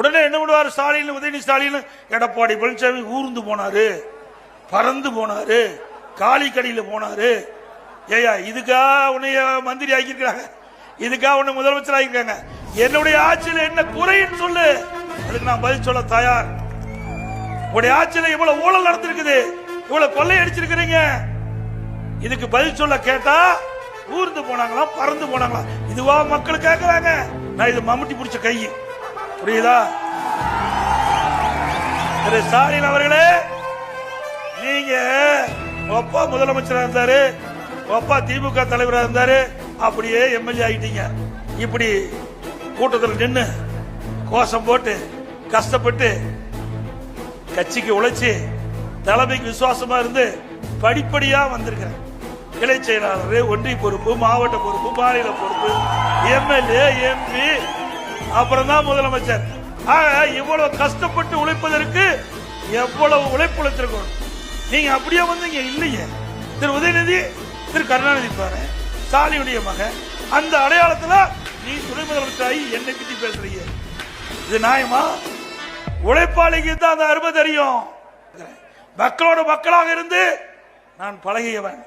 உடனே என்ன பண்ணுவார் ஸ்டாலின், உதயநிதி ஸ்டாலின், எடப்பாடி பழனிசாமி ஊர்ந்து போனாரு, பறந்து போனாரு, காளிக்கடியில போனாரு. ஏயா இதுக்கா உன்னைய மந்திரி ஆக்கியிருக்காங்க, இதுக்கா உன்னை முதலமைச்சர் ஆகியிருக்காங்க, என்னுடைய ஆட்சியில் என்ன குறைன்னு சொல்லு, அதுக்கு நான் பதில் சொல்ல தயார். உடைய ஆட்சியில் இவ்வளவு ஊழல் நடந்திருக்குது, இவ்வளவு கொள்ளை அடிச்சிருக்கிறீங்க, இதுக்கு பதில் சொல்ல கேட்டா ஊர்ந்து போனாங்களா பறந்து போனாங்களா, இதுவா மக்கள் கேட்கறாங்க. நான் இது மம்முட்டி பிடிச்ச கை, புரியுதா? திரு ஸ்டாலின் அவர்களே, நீங்க அப்பா முதலமைச்சராக இருந்தாரு, அப்பா திமுக தலைவராக இருந்தாரு, அப்படியே எம்எல்ஏ ஆகிட்டீங்க. இப்படி கூட்டத்தில் நின்று கோஷம் போட்டு கஷ்டப்பட்டு கட்சிக்கு உழைச்சி தலைமைக்கு விசுவாசமா இருந்து படிப்படியா வந்திருக்கிறேன். கிளை செயலாளர், ஒன்றிய பொறுப்பு, மாவட்ட பொறுப்பு, மாநில பொறுப்பு, எம்எல்ஏ, எம்பி, அப்புறம் தான் முதலமைச்சர். இவ்வளவு கஷ்டப்பட்டு உழைப்பதற்கு எவ்வளவு உழைப்பு உழைத்திருக்கணும். நீங்க அப்படியே வந்தீங்க இல்லையே. திரு உதயநிதி, திரு கருணாநிதி பாரு, ஸ்டாலினுடைய மகன், அந்த அடையாளத்துல நீ துணை முதலமைச்சர் என்னை பத்தி பேசுறீங்க, இது நியாயமா? உழைப்பாளிக்கு தான் அந்த அருமை தெரியும். மக்களோட மக்களாக இருந்து நான் பழகியவன்.